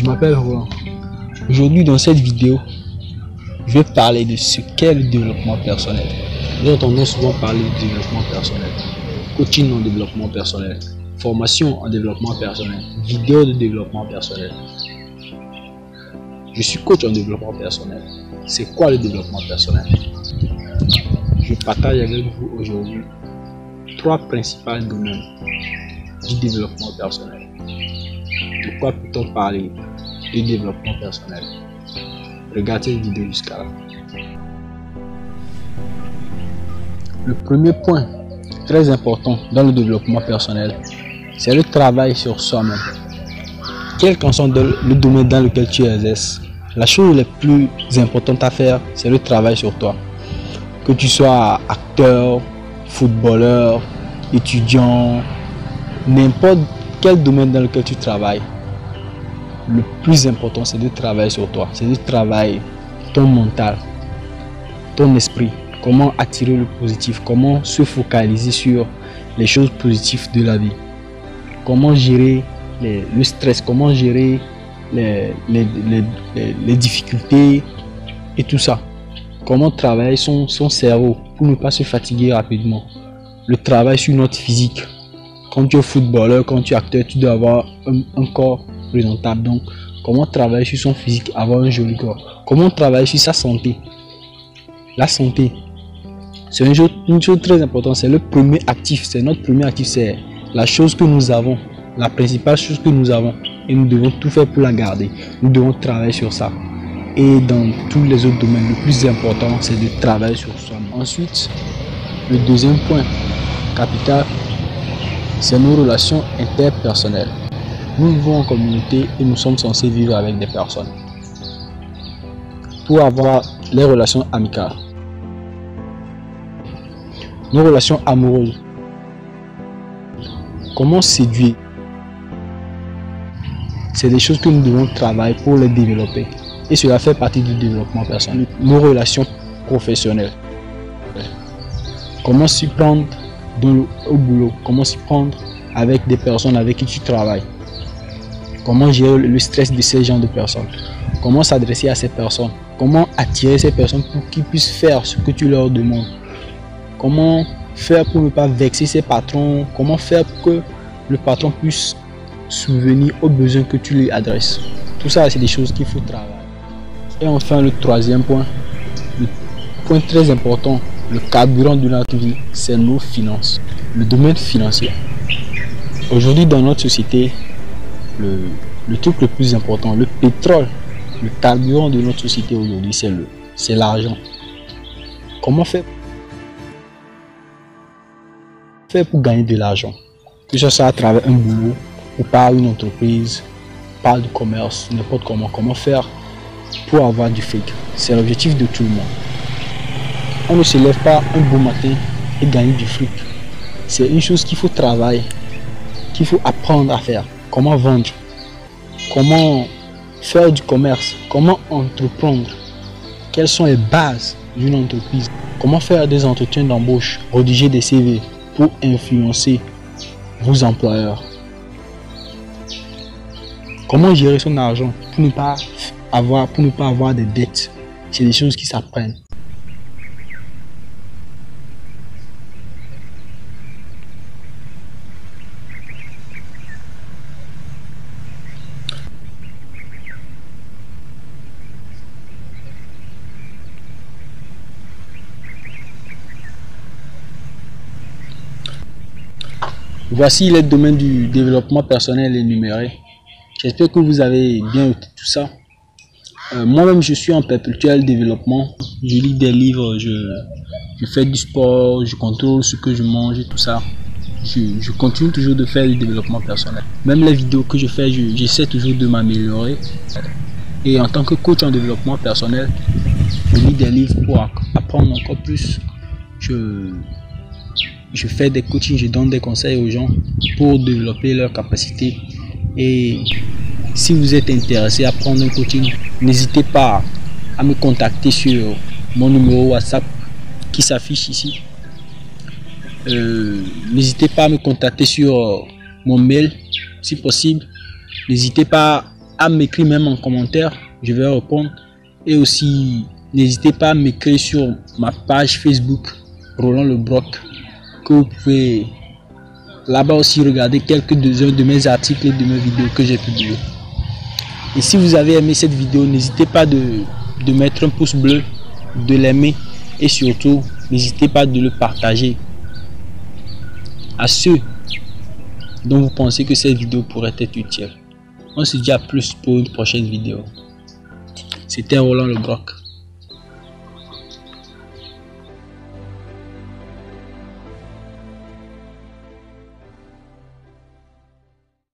Je m'appelle Roland. Aujourd'hui dans cette vidéo, je vais parler de ce qu'est le développement personnel. Nous entendons souvent parler du développement personnel, coaching en développement personnel, formation en développement personnel, vidéo de développement personnel. Je suis coach en développement personnel. C'est quoi le développement personnel? Je partage avec vous aujourd'hui 3 principaux domaines du développement personnel. De quoi peut-on parler du développement personnel? Regardez cette vidéo jusqu'à la fin. Le premier point très important dans le développement personnel, c'est le travail sur soi-même. Quel qu'en soit le domaine dans lequel tu exerces, la chose la plus importante à faire, c'est le travail sur toi. Que tu sois acteur, footballeur, étudiant, n'importe quel domaine dans lequel tu travailles, le plus important c'est de travailler sur toi, c'est de travailler ton mental, ton esprit, comment attirer le positif, comment se focaliser sur les choses positives de la vie, comment gérer le stress, comment gérer les difficultés et tout ça, comment travailler son cerveau pour ne pas se fatiguer rapidement, le travail sur notre physique. Quand tu es footballeur, quand tu es acteur, tu dois avoir un corps présentable. Donc, comment travailler sur son physique, avoir un joli corps. Comment travailler sur sa santé. La santé, c'est une chose très importante. C'est le premier actif. C'est notre premier actif. C'est la chose que nous avons. La principale chose que nous avons. Et nous devons tout faire pour la garder. Nous devons travailler sur ça. Et dans tous les autres domaines, le plus important, c'est de travailler sur soi. Ensuite, le deuxième point capital, c'est nos relations interpersonnelles. Nous vivons en communauté et nous sommes censés vivre avec des personnes pour avoir les relations amicales. Nos relations amoureuses. Comment séduire? C'est des choses que nous devons travailler pour les développer. Et cela fait partie du développement personnel. Nos relations professionnelles. Comment s'y prendre au boulot? Comment s'y prendre avec des personnes avec qui tu travailles? Comment gérer le stress de ces gens de personnes? Comment s'adresser à ces personnes? Comment attirer ces personnes pour qu'ils puissent faire ce que tu leur demandes? Comment faire pour ne pas vexer ses patrons? Comment faire pour que le patron puisse subvenir aux besoins que tu lui adresses? Tout ça, c'est des choses qu'il faut travailler. Et enfin, le troisième point, le point très important, le carburant de notre vie, c'est nos finances, le domaine financier. Aujourd'hui, dans notre société, le truc le plus important, le pétrole, le carburant de notre société aujourd'hui, c'est l'argent. Comment faire pour gagner de l'argent? Que ce soit à travers un boulot ou par une entreprise, par du commerce, n'importe comment. Comment faire pour avoir du fric? C'est l'objectif de tout le monde. On ne se lève pas un beau matin et gagner du fric. C'est une chose qu'il faut travailler, qu'il faut apprendre à faire. Comment vendre? Comment faire du commerce? Comment entreprendre? Quelles sont les bases d'une entreprise? Comment faire des entretiens d'embauche? Rédiger des CV pour influencer vos employeurs? Comment gérer son argent pour ne pas avoir des dettes? C'est des choses qui s'apprennent. Voici les domaines du développement personnel énumérés. J'espère que vous avez bien écouté tout ça. Moi-même, je suis en perpétuel développement. Je lis des livres, je fais du sport, je contrôle ce que je mange et tout ça. Je continue toujours de faire du développement personnel. Même les vidéos que je fais, j'essaie toujours de m'améliorer. Et en tant que coach en développement personnel, je lis des livres pour apprendre encore plus. Je fais des coachings, je donne des conseils aux gens pour développer leurs capacités. Et si vous êtes intéressé à prendre un coaching, n'hésitez pas à me contacter sur mon numéro WhatsApp qui s'affiche ici. N'hésitez pas à me contacter sur mon mail si possible. N'hésitez pas à m'écrire même en commentaire, je vais répondre. Et aussi, n'hésitez pas à m'écrire sur ma page Facebook, Roland Le Broc, que vous pouvez là-bas aussi regarder quelques-uns de mes articles et de mes vidéos que j'ai publiées. Et si vous avez aimé cette vidéo, n'hésitez pas de mettre un pouce bleu, de l'aimer et surtout, n'hésitez pas de le partager à ceux dont vous pensez que cette vidéo pourrait être utile. On se dit à plus pour une prochaine vidéo. C'était Roland Le Broc.